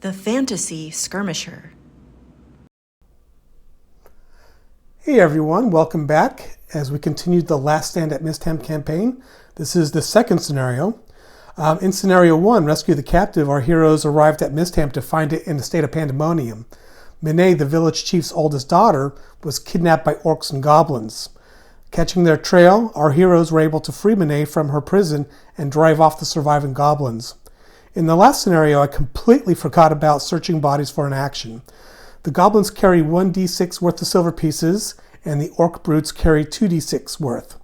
The Fantasy Skirmisher. Hey everyone, welcome back as we continue the Last Stand at Mistham campaign. This is the second scenario. In scenario 1, Rescue the Captive, our heroes arrived at Mistham to find it in a state of pandemonium. Minay, the village chief's oldest daughter, was kidnapped by orcs and goblins. Catching their trail, our heroes were able to free Minay from her prison and drive off the surviving goblins. In the last scenario, I completely forgot about searching bodies for an action. The goblins carry 1d6 worth of silver pieces, and the orc brutes carry 2d6 worth.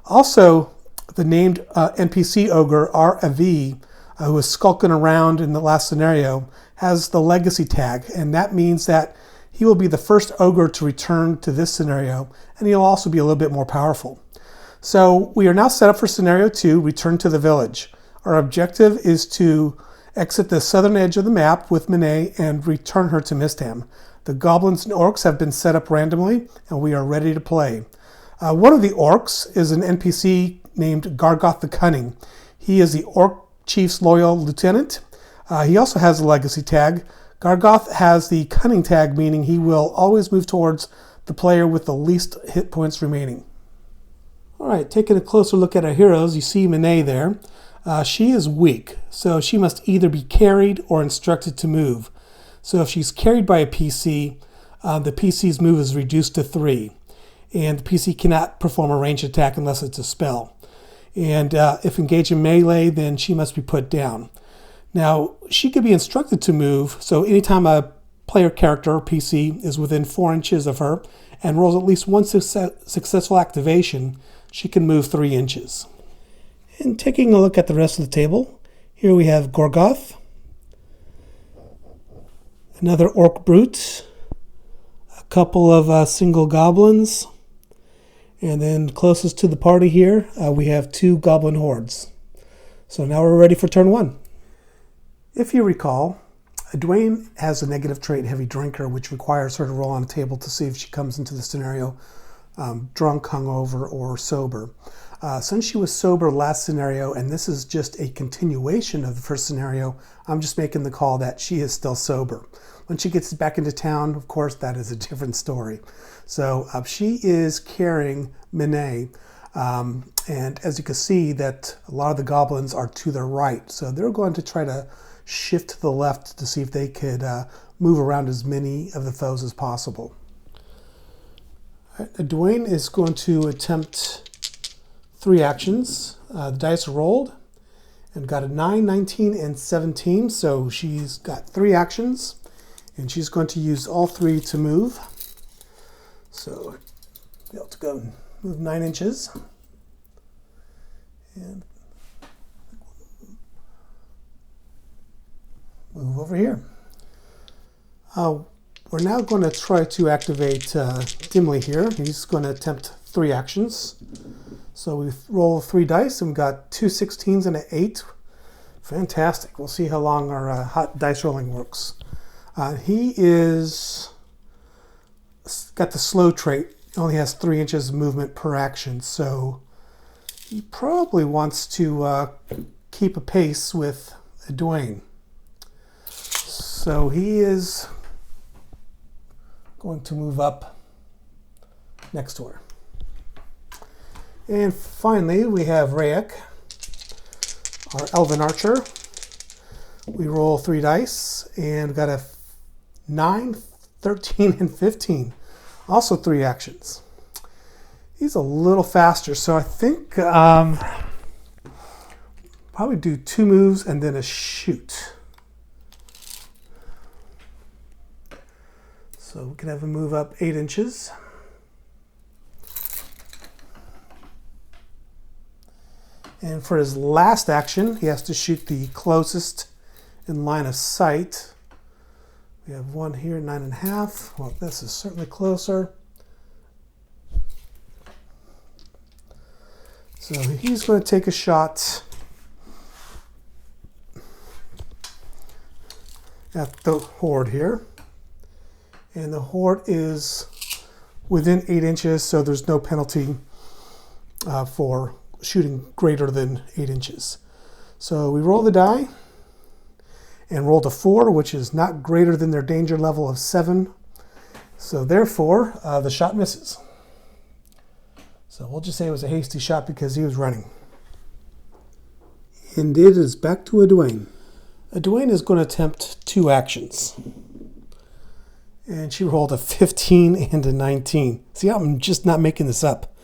Also, the named NPC ogre, R.A.V., who was skulking around in the last scenario, has the legacy tag, and that means that he will be the first ogre to return to this scenario, and he'll also be a little bit more powerful. So we are now set up for scenario 2, Return to the Village. Our objective is to exit the southern edge of the map with Minay and return her to Mistham. The goblins and orcs have been set up randomly, and we are ready to play. One of the orcs is an NPC named Gargoth the Cunning. He is the orc chief's loyal lieutenant. He also has a legacy tag. Gargoth has the cunning tag, meaning he will always move towards the player with the least hit points remaining. Alright, taking a closer look at our heroes, you see Minay there. She is weak, so she must either be carried or instructed to move. So if she's carried by a PC, the PC's move is reduced to 3. And the PC cannot perform a ranged attack unless it's a spell. And if engaged in melee, then she must be put down. Now, she could be instructed to move, so anytime a player character or PC is within 4 inches of her and rolls at least one successful activation, she can move 3 inches. And taking a look at the rest of the table, here we have Gorgoth, another orc brute, a couple of single goblins, and then closest to the party here, we have 2 goblin hordes. So now we're ready for turn 1. If you recall, Dwayne has a negative trait, heavy drinker, which requires her to roll on a table to see if she comes into the scenario drunk, hungover, or sober. Since she was sober last scenario, and this is just a continuation of the first scenario, I'm just making the call that she is still sober. When she gets back into town, of course, that is a different story. So she is carrying Minay, and as you can see, that a lot of the goblins are to their right, so they're going to try to shift to the left to see if they could move around as many of the foes as possible. Dwayne is going to attempt 3 actions. The dice are rolled and got a 9, 19, and 17. So she's got 3 actions, and she's going to use all 3 to move. So be able to go move 9 inches. And move over here. We're now going to try to activate Dimly here. He's going to attempt 3 actions. So we roll 3 dice, and we've got 2 16s and an 8. Fantastic. We'll see how long our hot dice rolling works. He is got the slow trait. He only has 3 inches of movement per action, so he probably wants to keep a pace with Dwayne. So he is going to move up next to her. And finally, we have Rayek, our elven archer. We roll 3 dice and got a 9, 13, and 15. Also 3 actions. He's a little faster, so I think probably do 2 moves and then a shoot. So we can have him move up 8 inches. And for his last action, he has to shoot the closest in line of sight. We have 1 here, 9.5. Well, this is certainly closer. So he's going to take a shot at the horde here. And the horde is within 8 inches, so there's no penalty for shooting greater than 8 inches. So we roll the die, and rolled a 4, which is not greater than their danger level of 7. So therefore, the shot misses. So we'll just say it was a hasty shot because he was running. And it is back to a Dwayne. A Dwayne is going to attempt 2 actions. And she rolled a 15 and a 19. See, I'm just not making this up.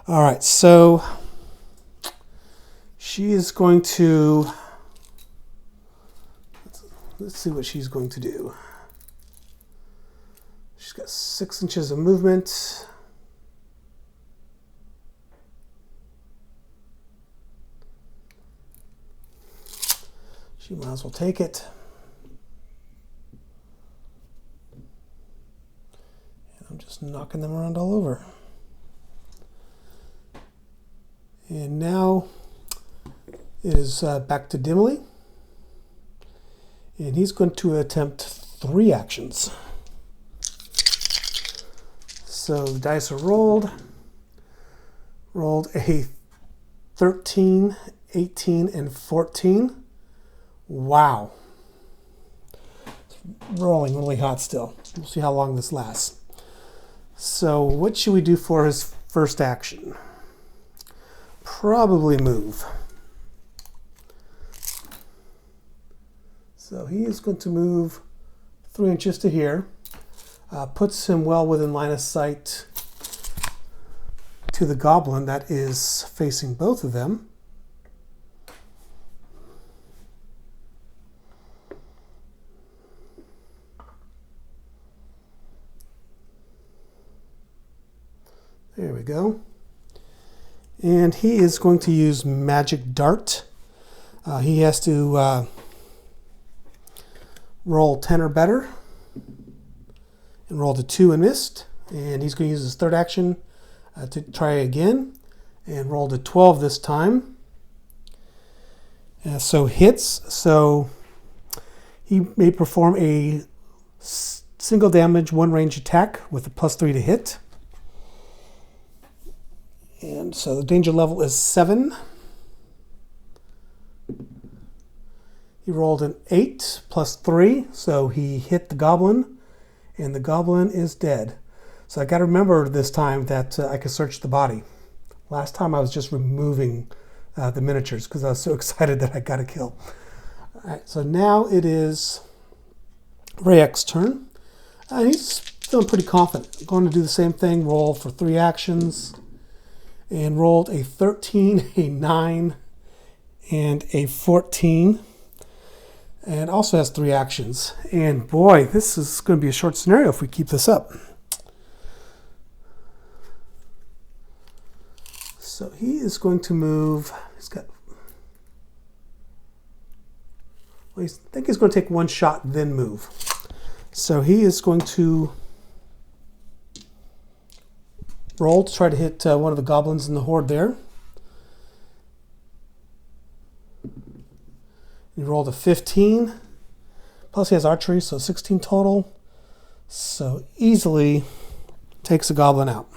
All right, so she is going to... Let's see what she's going to do. She's got 6 inches of movement. She might as well take it. And I'm just knocking them around all over. And now it is back to Dimly. And he's going to attempt 3 actions. So the dice are rolled. Rolled a 13, 18, and 14. Wow. It's rolling really hot still. We'll see how long this lasts. So what should we do for his first action? Probably move. So he is going to move 3 inches to here. Puts him well within line of sight to the goblin that is facing both of them. There we go. And he is going to use Magic Dart. He has to roll 10 or better. And rolled a 2 and missed. And he's going to use his third action to try again. And rolled a 12 this time. So hits. So he may perform a single damage, 1 range attack with a +3 to hit. And so the danger level is 7. He rolled an 8 +3, so he hit the goblin, and the goblin is dead. So I got to remember this time that I could search the body. Last time I was just removing the miniatures because I was so excited that I got a kill. All right, so now it is Rayek's turn. He's feeling pretty confident. Going to do the same thing, roll for 3 actions. And rolled a 13, a 9, and a 14. And also has 3 actions. And boy, this is going to be a short scenario if we keep this up. So he is going to move. I think he's going to take 1 shot, then move. So he is going to roll to try to hit one of the goblins in the horde there. He rolled a 15. Plus he has archery, so 16 total. So easily takes a goblin out.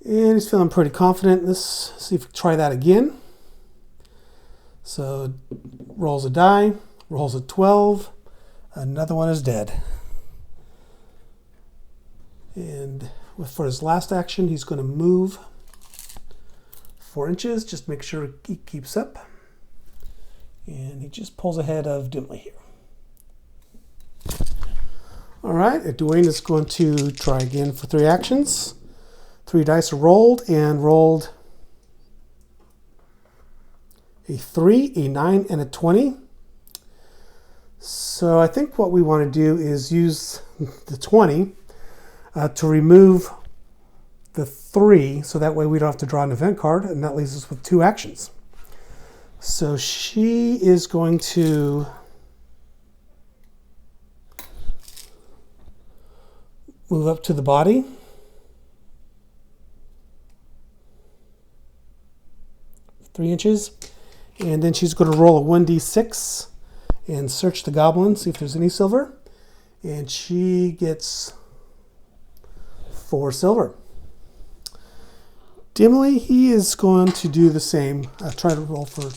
And he's feeling pretty confident. Let's see if we can try that again. So rolls a die, rolls a 12. Another one is dead. And for his last action, he's going to move 4 inches, just to make sure he keeps up. And he just pulls ahead of Dimly here. All right, Dwayne is going to try again for 3 actions. 3 dice are rolled, and rolled a 3, a 9, and a 20. So I think what we want to do is use the 20 to remove the 3, so that way we don't have to draw an event card, and that leaves us with 2 actions. So she is going to move up to the body. Three inches. And then she's going to roll a 1d6 and search the goblin, see if there's any silver. And she gets 4 silver. Dimly, he is going to do the same. Try to roll for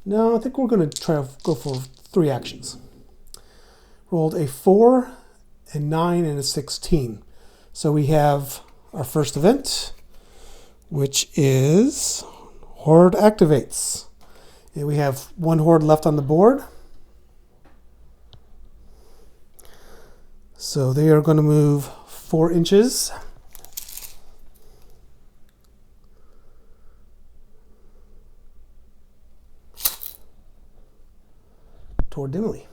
No, I think we're going to try to go for 3 actions. Rolled a 4, a 9, and a 16. So we have our first event, which is Horde activates. And we have 1 horde left on the board. So they are going to move 4 inches. Toward Dimly.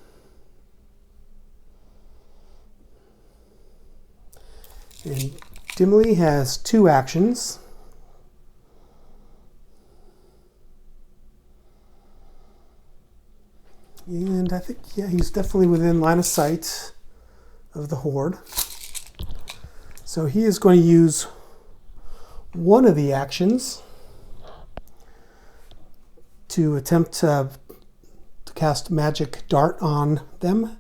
And Dimly has 2 actions. And I think, yeah, he's definitely within line of sight of the horde. So he is going to use one of the actions to attempt to cast Magic Dart on them.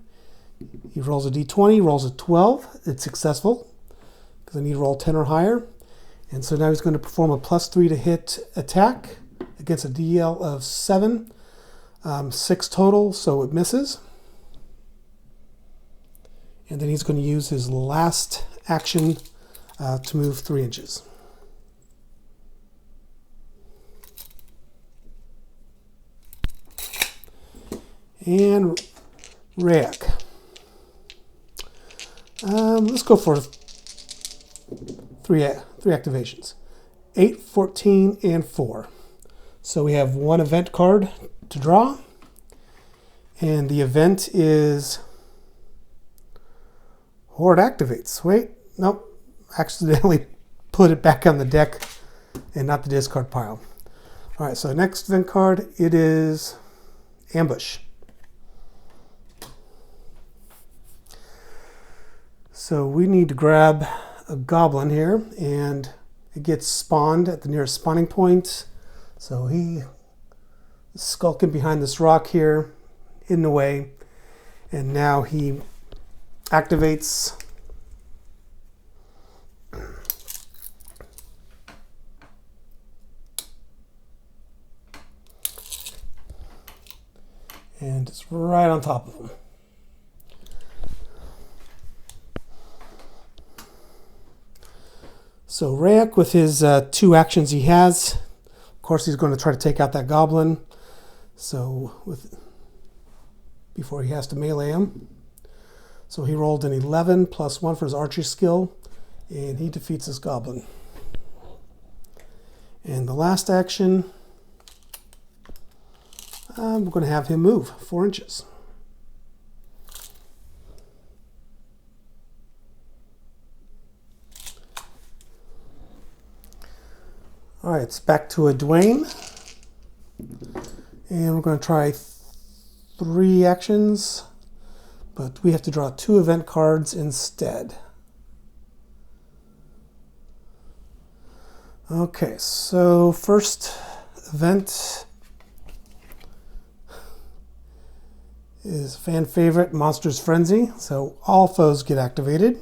He rolls a d20, rolls a 12. It's successful because I need to roll 10 or higher. And so now he's going to perform a +3 to hit attack against a DL of 7. 6 total, so it misses. And then he's going to use his last action to move 3 inches. And Rayak. Let's go for 3 activations. 8, 14, and 4. So we have 1 event card to draw. And the event is Horde activates. Wait, nope. Accidentally put it back on the deck and not the discard pile. All right, so next event card, it is Ambush. So we need to grab a goblin here, and it gets spawned at the nearest spawning point. So he is skulking behind this rock here, hidden away, and now he activates. And it's right on top of him. So Rayak, with his 2 actions he has, of course he's going to try to take out that goblin. So before he has to melee him. So he rolled an 11 + 1 for his archery skill, and he defeats this goblin. And the last action, we're going to have him move 4 inches. All right, it's back to a Dwayne. And we're going to try 3 actions, but we have to draw 2 event cards instead. Okay, so first event is fan favorite Monster's Frenzy. So all foes get activated.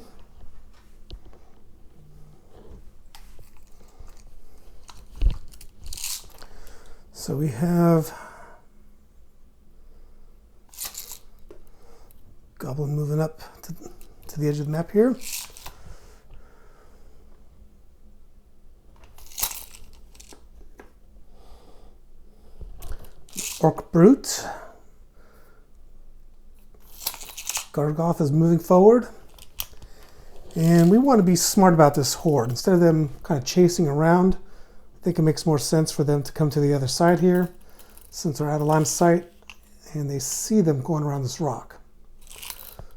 So we have Goblin moving up to the edge of the map here. Orc Brute. Gargoth is moving forward. And we want to be smart about this horde. Instead of them kind of chasing around, I think it makes more sense for them to come to the other side here, since they're out of line of sight and they see them going around this rock.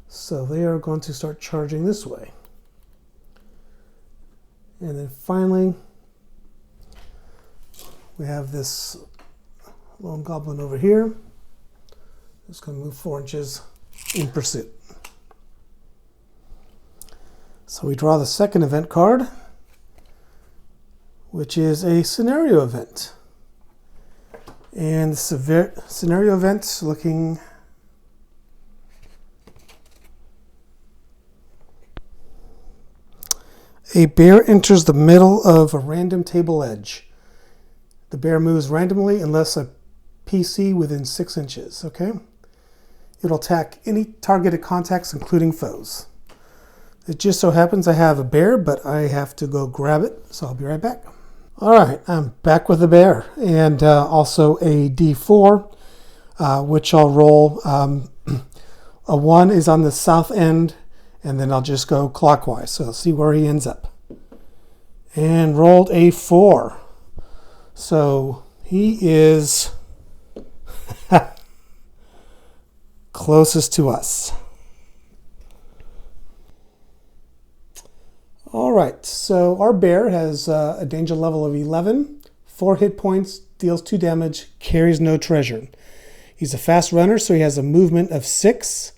So they are going to start charging this way. And then finally, we have this lone goblin over here. It's going to move 4 inches in pursuit. So we draw the second event card, which is a scenario event. And the scenario event looking a bear enters the middle of a random table edge. The bear moves randomly unless a PC within 6 inches, okay? It'll attack any targeted contacts, including foes. It just so happens I have a bear, but I have to go grab it, so I'll be right back. All right, I'm back with the bear, and also a D4, which I'll roll. A 1 is on the south end, and then I'll just go clockwise, so I'll see where he ends up. And rolled a 4. So he is closest to us. All right, so our bear has a danger level of 11, 4 hit points, deals 2 damage, carries no treasure. He's a fast runner, so he has a movement of 6,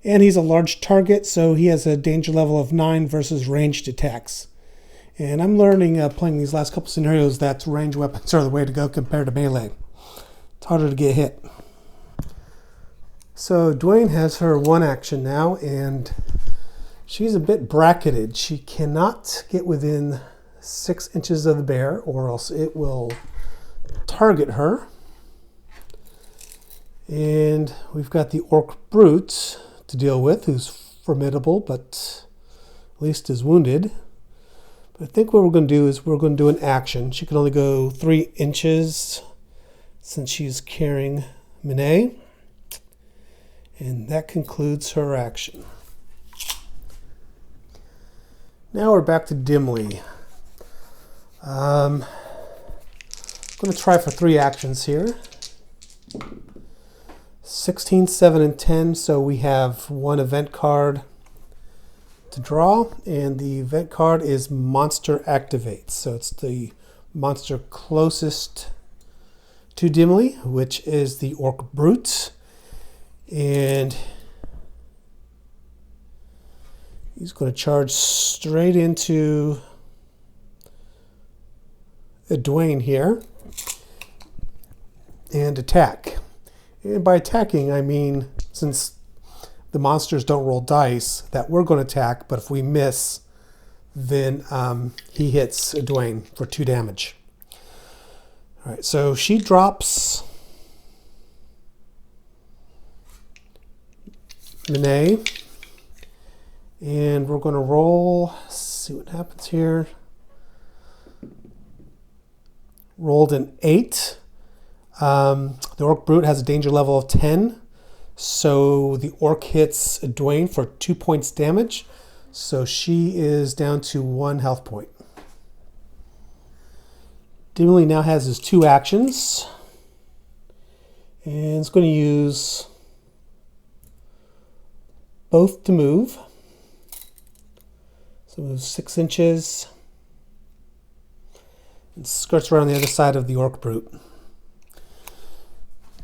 and he's a large target, so he has a danger level of 9 versus ranged attacks. And I'm learning, playing these last couple scenarios, that ranged weapons are the way to go compared to melee. It's harder to get hit. So Dwayne has her 1 action now, and she's a bit bracketed. She cannot get within 6 inches of the bear, or else it will target her. And we've got the orc brute to deal with, who's formidable, but at least is wounded. But I think what we're going to do is we're going to do an action. She can only go 3 inches since she's carrying Monet. And that concludes her action. Now we're back to Dimly. I'm going to try for 3 actions here. 16, 7, and 10, so we have 1 event card to draw, and the event card is Monster Activates. So it's the monster closest to Dimly, which is the Orc Brute. And he's going to charge straight into Dwayne here and attack. And by attacking, I mean, since the monsters don't roll dice, that we're going to attack, but if we miss, then he hits Dwayne for 2 damage. All right, so she drops Monet, and we're going to roll. See what happens here. Rolled an 8. The Orc Brute has a danger level of 10, so the Orc hits Dwayne for 2 points damage, so she is down to 1 health point. Dimly now has his 2 actions, and it's going to use both to move. So move 6 inches and skirts around the other side of the Orc Brute.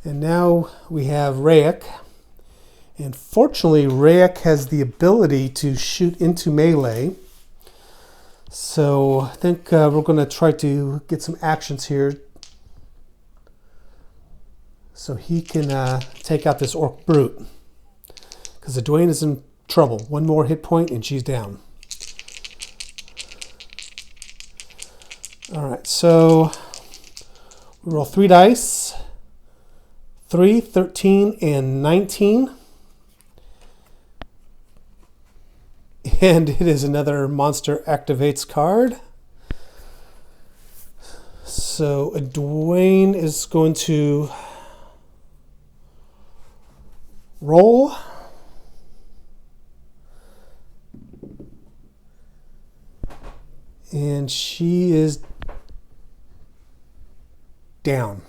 And now we have Rayek. And fortunately, Rayek has the ability to shoot into melee. So I think we're going to try to get some actions here so he can take out this Orc Brute. Because the Dwayne is in trouble. 1 more hit point and she's down. Alright, so we roll 3 dice. 3, 13, and 19. And it is another Monster Activates card. So Dwayne is going to roll. And she is down.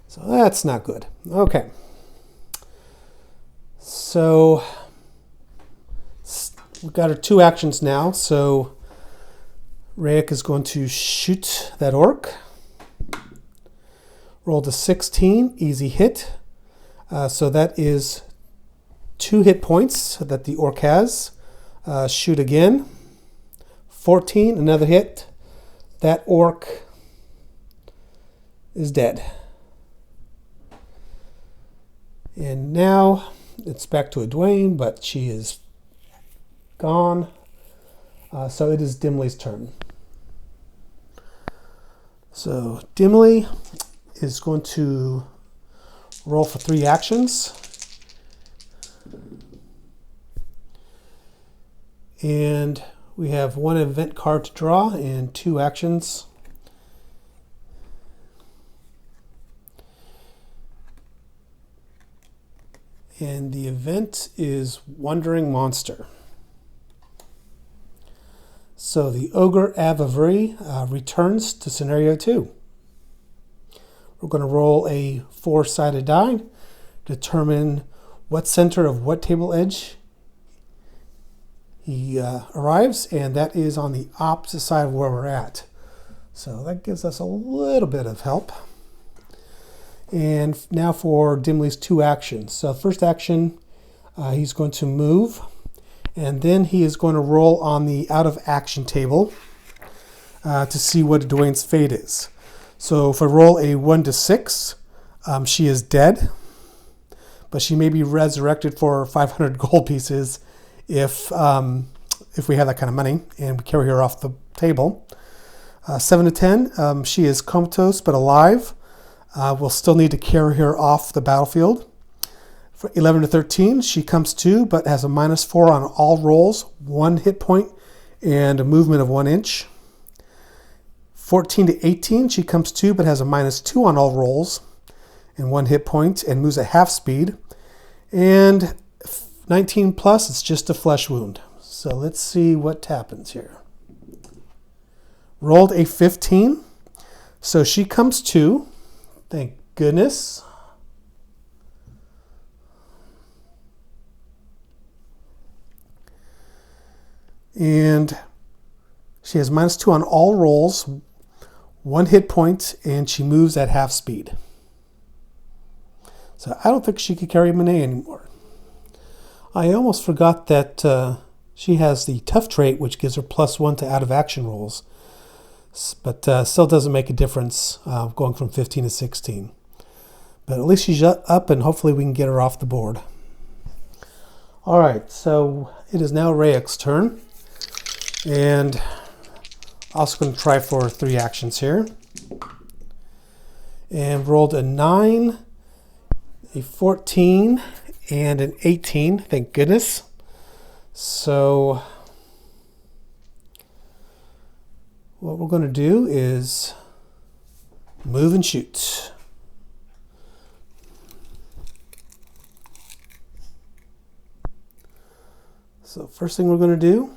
So that's not good. Okay. So we've got our 2 actions now. So Rayek is going to shoot that orc. Rolled a 16, easy hit. So that is 2 hit points that the orc has. Shoot again. 14, another hit. That orc is dead. And now it's back to a Dwayne, but she is gone. So it is Dimley's turn. So Dimley is going to roll for 3 actions. And we have 1 event card to draw and 2 actions. And the event is Wandering Monster. So the Ogre Avavri returns to Scenario 2. We're going to roll a 4-sided die, determine what center of what table edge he arrives, and that is on the opposite side of where we're at. So that gives us a little bit of help. And now for Dimley's 2 actions. So first action, he's going to move, and then he is going to roll on the out of action table to see what Dwayne's fate is. So if I roll a 1 to 6, she is dead, but she may be resurrected for 500 gold pieces if we have that kind of money and we carry her off the table. 7 to 10, she is comatose but alive. We'll still need to carry her off the battlefield. For 11 to 13, she comes to, but has a -4 on all rolls, 1 hit point, and a movement of 1 inch. 14 to 18, she comes to, but has a -2 on all rolls, and 1 hit point, and moves at half speed. And 19 plus, it's just a flesh wound. So let's see what happens here. Rolled a 15, so she comes to. Thank goodness. And she has -2 on all rolls, 1 hit point, and she moves at half speed. So I don't think she could carry Monet anymore. I almost forgot that she has the tough trait, which gives her +1 to out of action rolls. But still doesn't make a difference going from 15 to 16. But at least she's up, and hopefully we can get her off the board. All right, so it is now Rayek's turn. And also going to try for 3 actions here. And rolled a 9, a 14, and an 18. Thank goodness. So what we're going to do is move and shoot. So first thing we're going to do,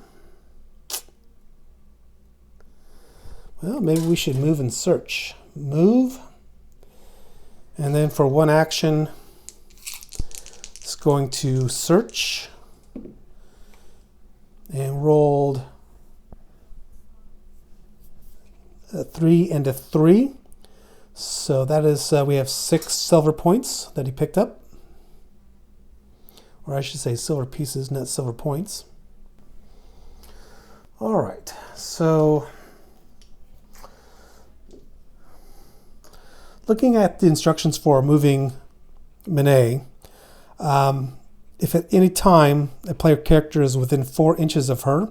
well, maybe we should move and search. Move, and then for 1 action, it's going to search, and rolled a 3 and a 3. So that is, we have 6 silver points that he picked up. Or I should say silver pieces, not silver points. All right, so looking at the instructions for moving Monet, if at any time a player character is within 4 inches of her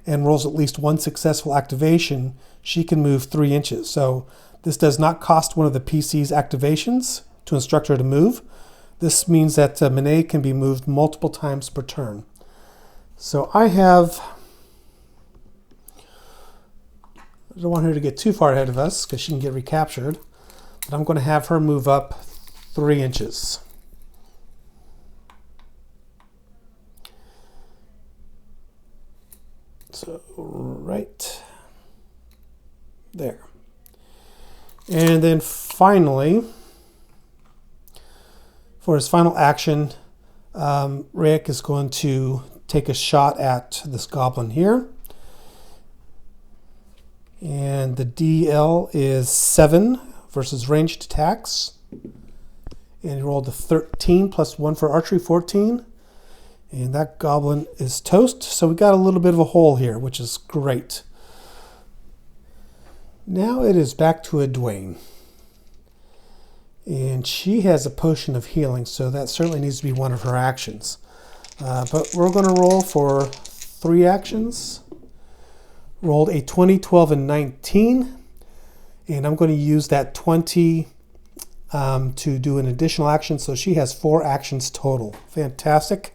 and rolls at least 1 successful activation, she can move 3 inches. So this does not cost one of the PC's activations to instruct her to move. This means that Monet can be moved multiple times per turn. So I don't want her to get too far ahead of us because she can get recaptured. But I'm going to have her move up 3 inches. So right there. And then finally, for his final action, Rayek is going to take a shot at this goblin here. And the DL is 7 versus ranged attacks. And he rolled a 13 plus 1 for archery, 14. And that goblin is toast. So we got a little bit of a hole here, which is great. Now it is back to a Dwayne. And she has a potion of healing, so that certainly needs to be one of her actions. But we're going to roll for 3 actions. rolled a 20, 12, and 19. And I'm going to use that 20 to do an additional action. So she has 4 actions total. Fantastic.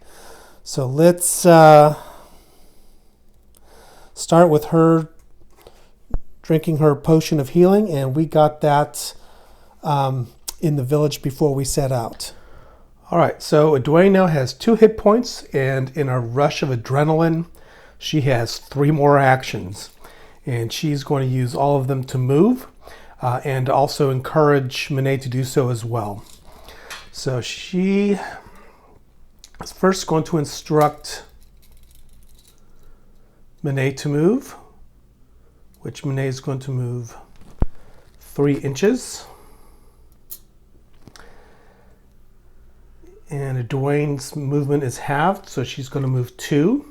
So let's start with her drinking her potion of healing. And we got that in the village before we set out. All right, so Dwayne now has 2 hit points, and in a rush of adrenaline, she has 3 more actions. And she's going to use all of them to move and also encourage Monet to do so as well. So she is first going to instruct Monet to move, which Monet is going to move 3 inches. And Dwayne's movement is halved, so she's going to move 2.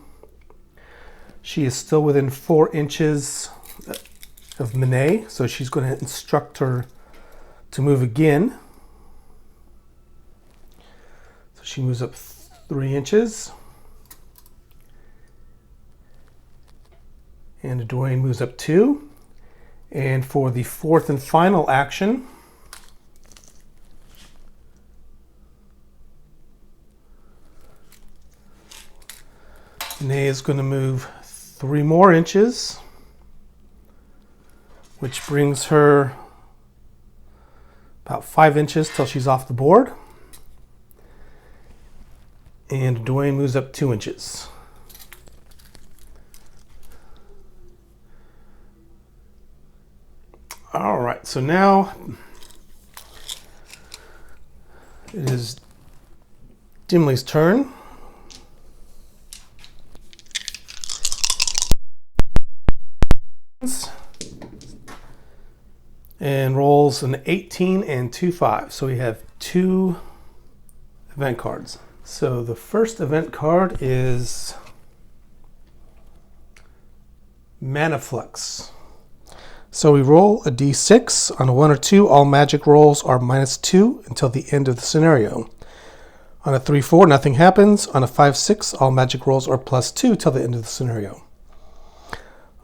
She is still within 4 inches of Monet, so she's going to instruct her to move again. So she moves up 3 inches. And Dwayne moves up 2. And for the 4th and final action, Monet is going to move 3 more inches, which brings her about 5 inches till she's off the board. And Dwayne moves up 2 inches. All right, so now it is Dimly's turn. And rolls an 18 and 2 5. So we have 2 event cards. So the first event card is Mana Flux. So we roll a d6. On a 1 or 2, all magic rolls are -2 until the end of the scenario. On a 3, 4, nothing happens. On a 5, 6, all magic rolls are +2 till the end of the scenario.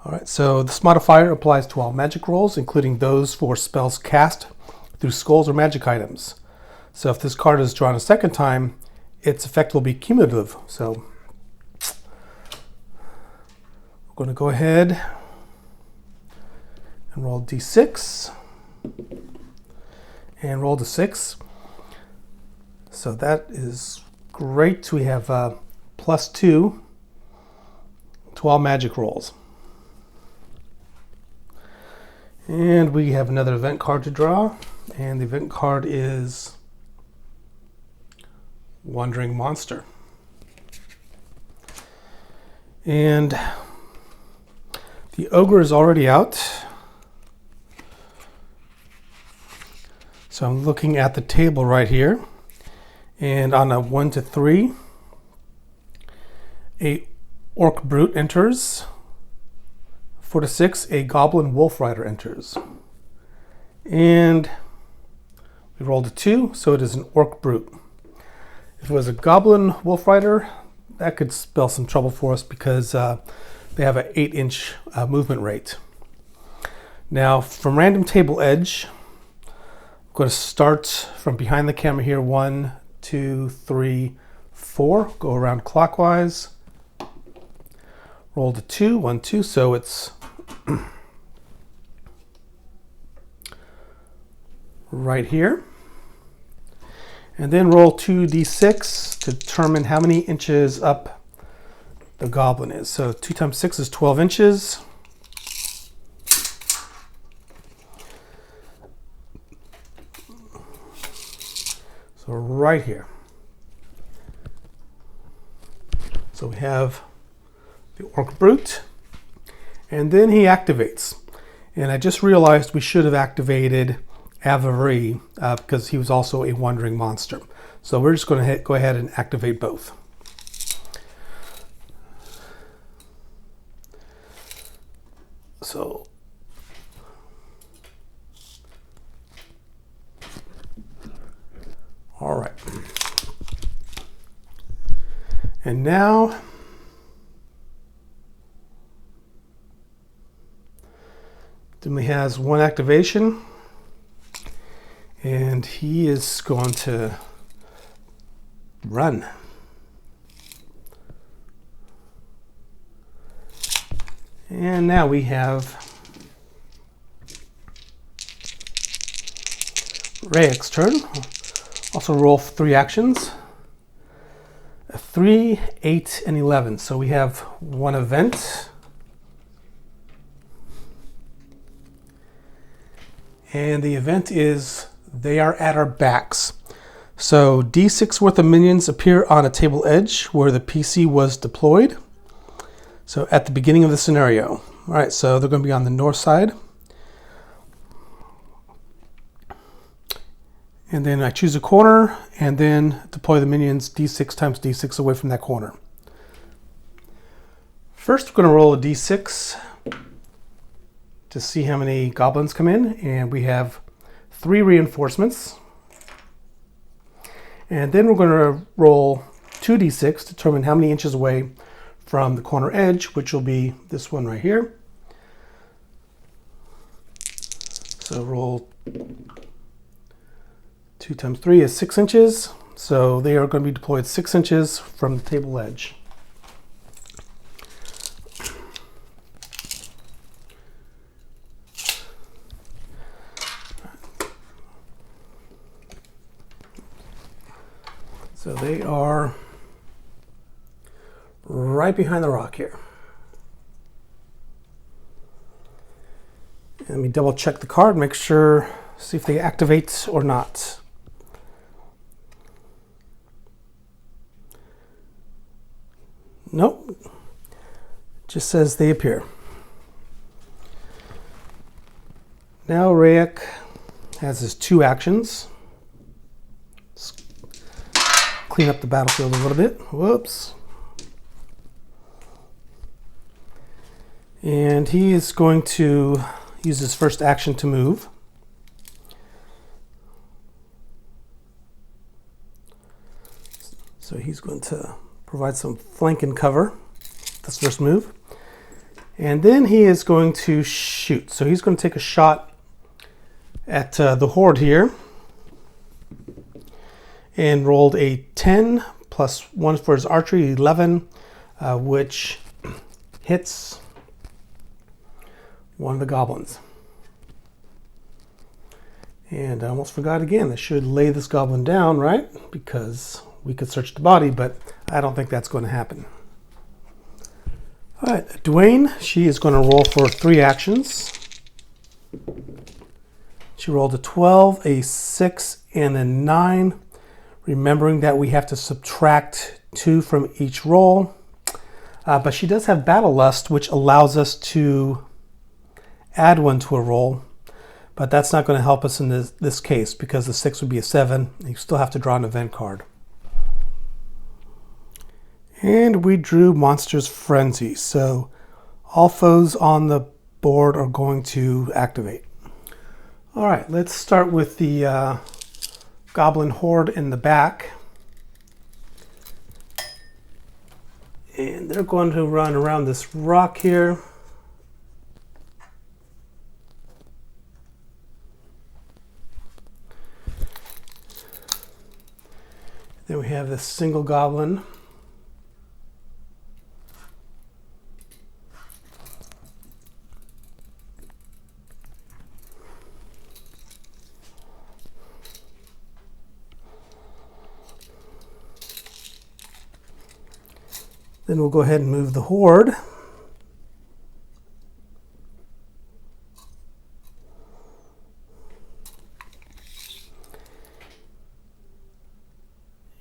All right, so this modifier applies to all magic rolls, including those for spells cast through skulls or magic items. So if this card is drawn a second time, its effect will be cumulative. So we're going to go ahead and roll d6 and roll the 6. So that is great. We have +2 to all magic rolls. And we have another event card to draw, and the event card is Wandering Monster. And the ogre is already out. So I'm looking at the table right here, and on a 1 to 3, a orc brute enters. 4 to 6, a goblin wolf rider enters. And we rolled a 2, so it is an orc brute. If it was a goblin wolf rider, that could spell some trouble for us because they have an 8-inch movement rate. Now, from random table edge, I'm going to start from behind the camera here. 1, 2, 3, 4. Go around clockwise. Roll the 2, 1, 2, so it's right here. And then roll 2d6 to determine how many inches up the goblin is. So 2 times 6 is 12 inches. So right here. So we have the orc brute, and then he activates. And I just realized we should have activated Avery because he was also a wandering monster. So we're just going to go ahead and activate both. So all right. And now Then he has one activation, and he is going to run. And now we have Rayek's turn. Also roll 3 actions. 3, 8, and 11. So we have one event. And the event is they are at our backs. So D6 worth of minions appear on a table edge where the PC was deployed. So at the beginning of the scenario. All right, so they're going to be on the north side. And then I choose a corner and then deploy the minions D6 times D6 away from that corner. First, we're going to roll a D6 to see how many goblins come in. And we have 3 reinforcements. And then we're going to roll 2d6 to determine how many inches away from the corner edge, which will be this one right here. So roll 2 times 3 is 6 inches. So they are going to be deployed 6 inches from the table edge. So they are right behind the rock here. And let me double check the card, make sure, see if they activate or not. Nope. Just says they appear. Now Rayek has his 2 actions. Let's clean up the battlefield a little bit. Whoops. And he is going to use his first action to move. So he's going to provide some flank and cover. That's the first move. And then he is going to shoot. So he's going to take a shot at the horde here. And rolled a 10 plus 1 for his archery, 11, which hits one of the goblins. And I almost forgot again, I should lay this goblin down, right? Because we could search the body, but I don't think that's going to happen. All right, Dwayne, she is going to roll for 3 actions. She rolled a 12, a 6, and a 9. Remembering that we have to subtract 2 from each roll. But she does have Battle Lust, which allows us to add 1 to a roll. But that's not going to help us in this case because the 6 would be a 7. And you still have to draw an event card. And we drew Monster's Frenzy. So all foes on the board are going to activate. All right, let's start with the Goblin Horde in the back. And they're going to run around this rock here. Then we have this single goblin. Then we'll go ahead and move the horde.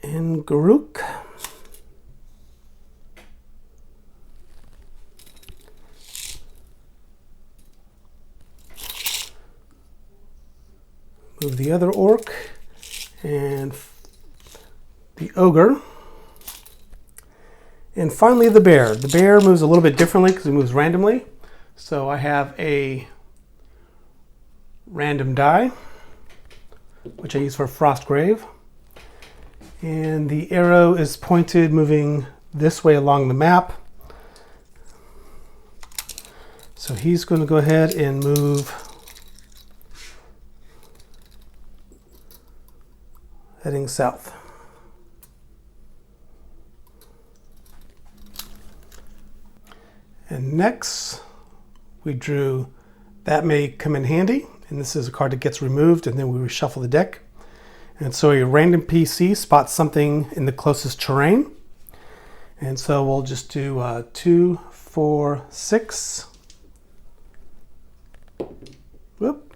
And Garuk. Move the other orc and the ogre. And finally the bear. The bear moves a little bit differently because it moves randomly. So I have a random die, which I use for Frostgrave. And the arrow is pointed moving this way along the map. So So he's going to go ahead and move, heading south. And next, we drew That May Come in Handy. And this is a card that gets removed, and then we reshuffle the deck. And so a random PC spots something in the closest terrain. And so we'll just do 2, 4, 6. Whoop.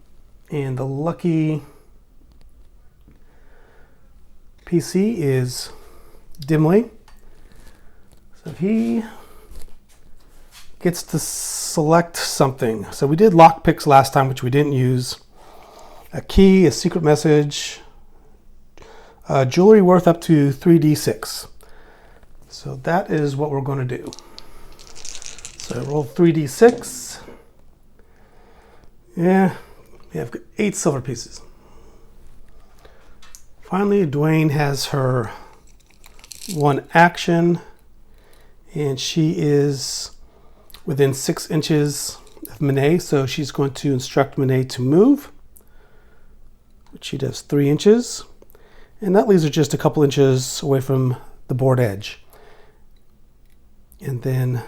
And the lucky PC is Dimly. So he gets to select something. So we did lock picks last time, which we didn't use. A key, a secret message, jewelry worth up to 3d6. So that is what we're going to do. So I roll 3d6. Yeah, we have 8 silver pieces. Finally, Dwayne has her one action, and she is within 6 inches of Monet, so she's going to instruct Monet to move, which she does 3 inches, and that leaves her just a couple inches away from the board edge. And then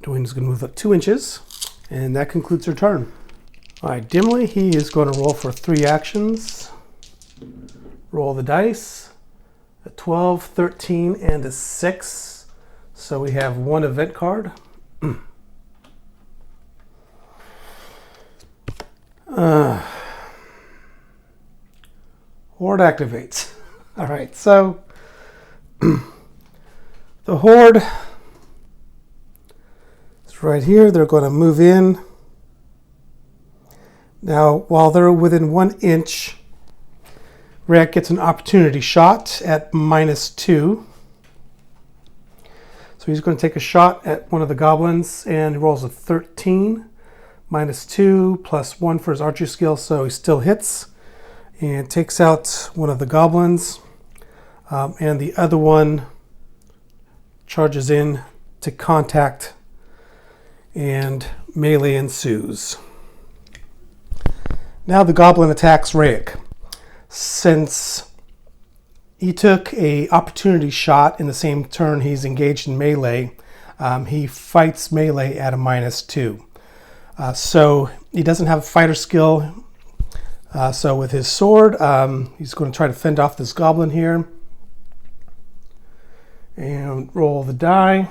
Dwayne is going to move up 2 inches, and that concludes her turn. All right, Dimly, he is going to roll for 3 actions. Roll the dice, a 12, 13, and a 6. So we have 1 event card. Horde activates. All right, so the Horde is right here. They're going to move in. Now, while they're within 1 inch, Rayak gets an opportunity shot at -2. So he's going to take a shot at one of the goblins, and he rolls a 13, -2, +1 for his archery skill, so he still hits and takes out one of the goblins. And the other one charges in to contact, and melee ensues. Now the goblin attacks Rayak. Since he took a opportunity shot in the same turn he's engaged in melee, he fights melee at a -2. So he doesn't have a fighter skill. So with his sword, he's going to try to fend off this goblin here. And roll the die.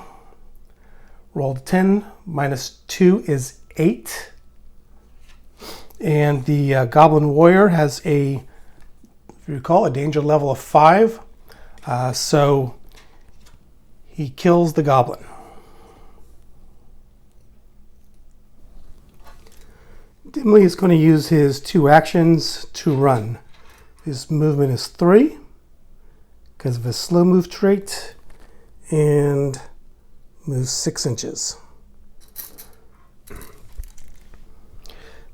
Roll the 10. -2 is 8. And the goblin warrior has a, if you recall, a danger level of 5. So he kills the goblin. Dimly is going to use his 2 actions to run. His movement is 3 because of his slow move trait, and moves 6 inches.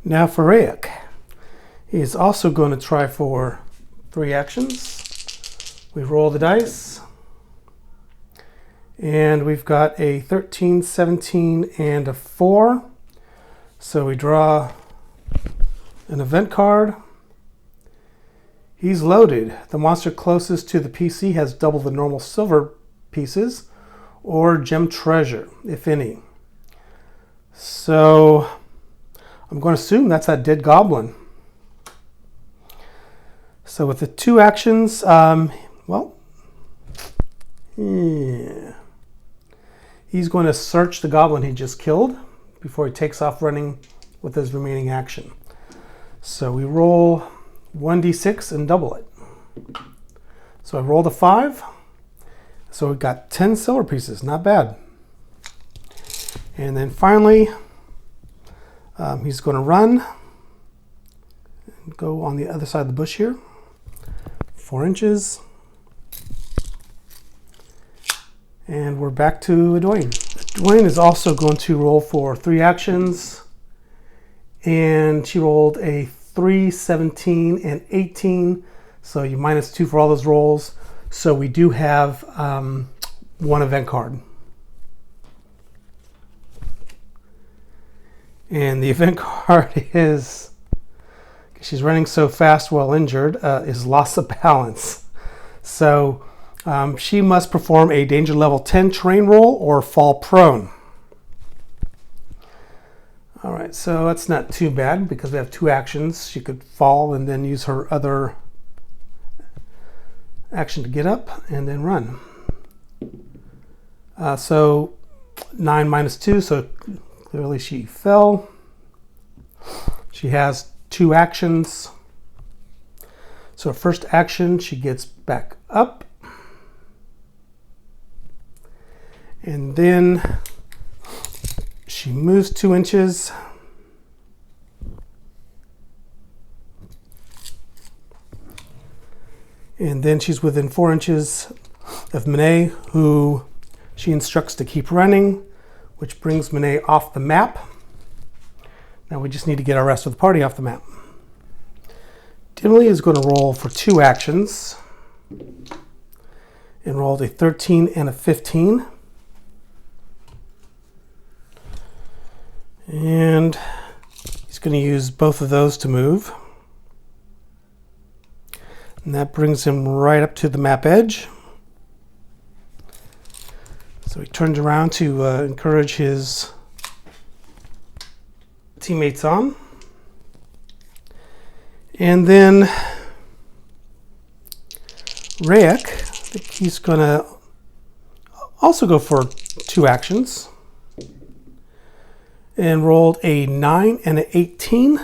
Now for Rayak. He is also going to try for 3 actions. We roll the dice, and we've got a 13, 17, and a 4. So we draw an event card. He's loaded. The monster closest to the PC has double the normal silver pieces or gem treasure, if any. So I'm going to assume that's that dead goblin. So with the 2 actions, he's going to search the goblin he just killed before he takes off running with his remaining action. So we roll 1d6 and double it. So I rolled a 5. So we've got 10 silver pieces, not bad. And then finally, he's going to run and go on the other side of the bush here. 4 inches. And we're back to Dwayne. Dwayne is also going to roll for 3 actions. And she rolled a 3, 17, and 18. So you -2 for all those rolls. So we do have 1 event card. And the event card is, she's running so fast while injured, is loss of balance. So she must perform a danger level 10 terrain roll or fall prone. All right, so that's not too bad because we have 2 actions. She could fall and then use her other action to get up and then run. So 9 minus 2, so clearly she fell. She has 2 actions. So her first action, she gets back up. And then she moves 2 inches. And then she's within 4 inches of Monet, who she instructs to keep running, which brings Monet off the map. Now we just need to get our rest of the party off the map. Dimly is going to roll for 2 actions and rolled a 13 and a 15. And he's going to use both of those to move. And that brings him right up to the map edge. So he turns around to encourage his teammates on. And then Rayek, I think he's going to also go for 2 actions. And rolled a 9 and an 18.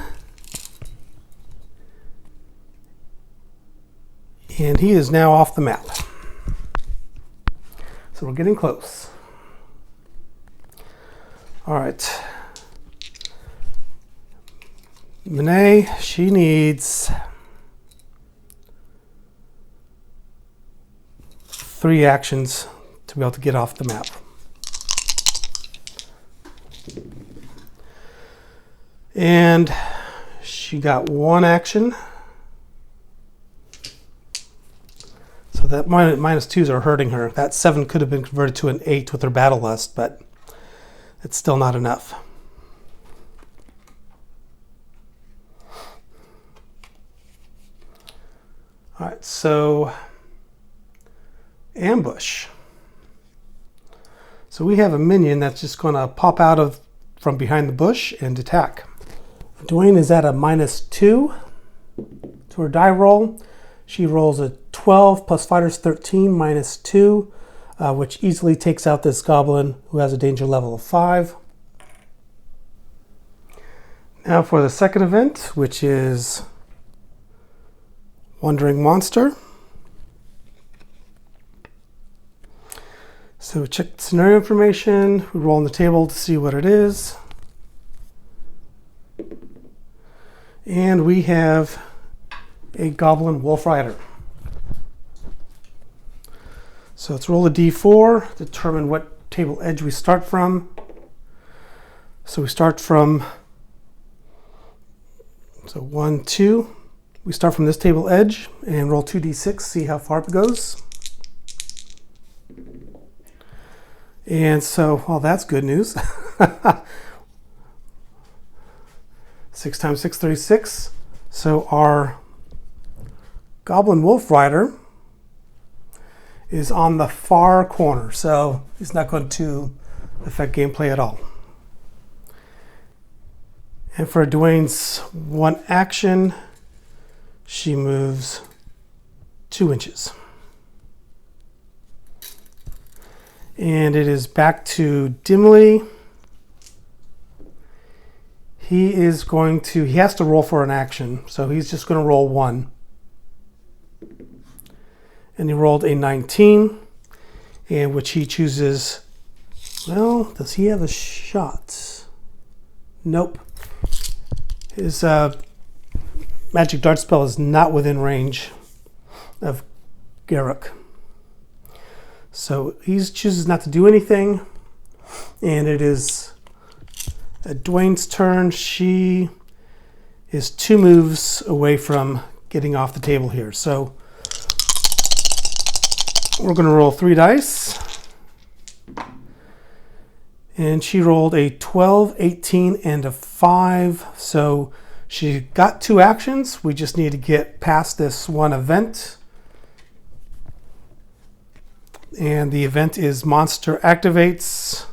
And he is now off the map. So we're getting close. All right. Monet, she needs 3 actions to be able to get off the map. And she got 1 action. So that minus 2s are hurting her. That 7 could have been converted to an 8 with her battle lust, but it's still not enough. All right, so ambush. So we have a minion that's just going to pop out from behind the bush and attack. Dwayne is at a minus 2 to her die roll. She rolls a 12 plus fighter's 13 minus 2, which easily takes out this goblin who has a danger level of 5. Now for the second event, which is Wandering Monster. So we check scenario information, we roll on the table to see what it is. And we have a Goblin Wolf Rider. So let's roll a d4, determine what table edge we start from. So we start from, 1, 2. We start from this table edge and roll 2d6, see how far it goes. And so, well, that's good news. 6 times 6, 36. So our Goblin Wolf Rider is on the far corner, so he's not going to affect gameplay at all. And for Dwayne's 1 action, she moves 2 inches. And it is back to Dimly. He has to roll for an action, so he's just going to roll 1. And he rolled a 19, and which he chooses, well, does he have a shot? Nope. His magic dart spell is not within range of Garruk. So he chooses not to do anything, and it is Dwayne's turn. She is 2 moves away from getting off the table here. So we're going to roll 3 dice. And she rolled a 12, 18, and a 5. So she got 2 actions. We just need to get past this one event. And the event is Monster Activates,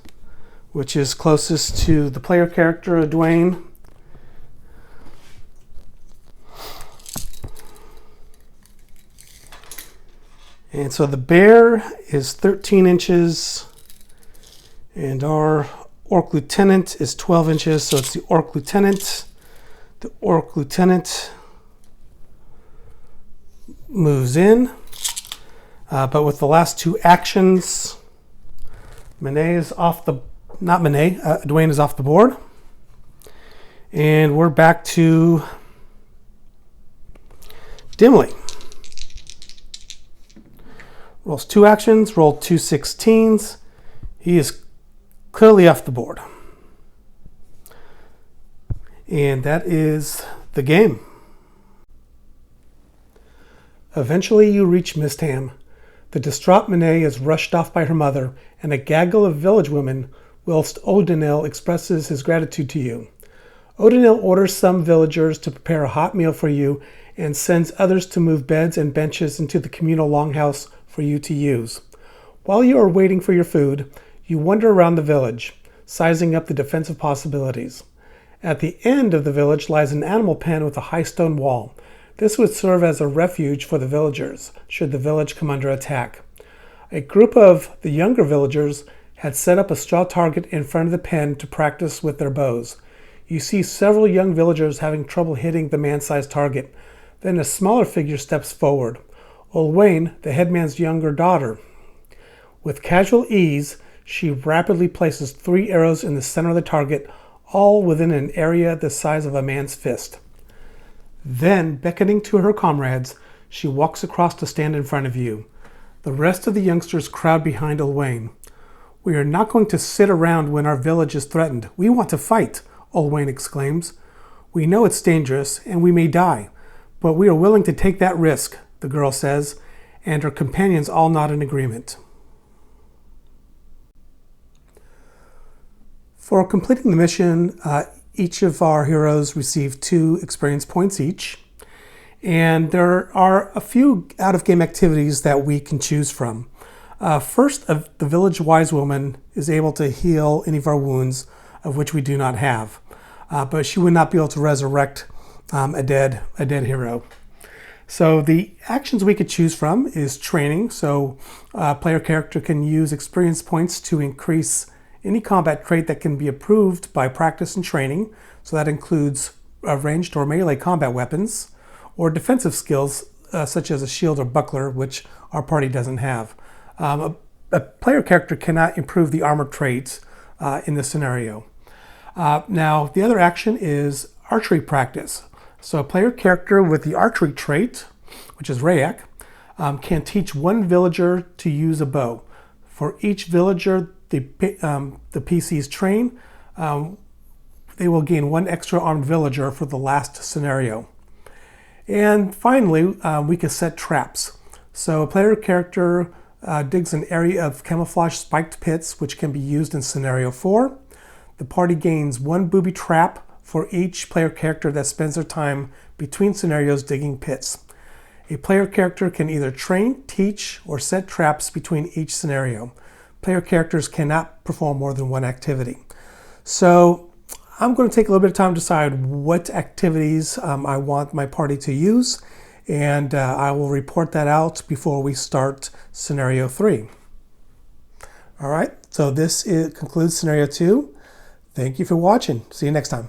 which is closest to the player character, Dwayne. And so the bear is 13 inches. And our Orc Lieutenant is 12 inches, so it's the Orc Lieutenant. The Orc Lieutenant moves in, but with the last 2 actions, Dwayne is off the board. And we're back to Dimly. Rolls 2 actions, rolled 2 16s. He is clearly off the board. And that is the game. Eventually you reach Mistham. The distraught Monet is rushed off by her mother and a gaggle of village women, whilst Odinil expresses his gratitude to you. Odinil orders some villagers to prepare a hot meal for you and sends others to move beds and benches into the communal longhouse for you to use. While you are waiting for your food, you wander around the village, sizing up the defensive possibilities. At the end of the village lies an animal pen with a high stone wall. This would serve as a refuge for the villagers, should the village come under attack. A group of the younger villagers had set up a straw target in front of the pen to practice with their bows. You see several young villagers having trouble hitting the man-sized target. Then a smaller figure steps forward. Old Wayne, the headman's younger daughter. With casual ease, she rapidly places 3 arrows in the center of the target, all within an area the size of a man's fist. Then, beckoning to her comrades, she walks across to stand in front of you. The rest of the youngsters crowd behind Olwain. "We are not going to sit around when our village is threatened. We want to fight," Olwain exclaims. "We know it's dangerous, and we may die, but we are willing to take that risk," the girl says, and her companions all nod in agreement. For completing the mission, each of our heroes receive 2 experience points each. And there are a few out-of-game activities that we can choose from. First, the village wise woman is able to heal any of our wounds, of which we do not have. But she would not be able to resurrect a dead hero. So the actions we could choose from is training. So a player character can use experience points to increase any combat trait that can be approved by practice and training. So that includes ranged or melee combat weapons, or defensive skills such as a shield or buckler, which our party doesn't have. A player character cannot improve the armor traits in this scenario. Now, the other action is archery practice. So a player character with the archery trait, which is Rayak, can teach 1 villager to use a bow. For each villager the PCs train, they will gain 1 extra armed villager for the last scenario. And finally, we can set traps. So a player character digs an area of camouflage spiked pits, which can be used in scenario 4. The party gains 1 booby trap for each player character that spends their time between scenarios digging pits. A player character can either train, teach, or set traps between each scenario. Player characters cannot perform more than 1 activity. So I'm going to take a little bit of time to decide what activities I want my party to use, and I will report that out before we start scenario 3. All right, so this concludes scenario 2. Thank you for watching. See you next time.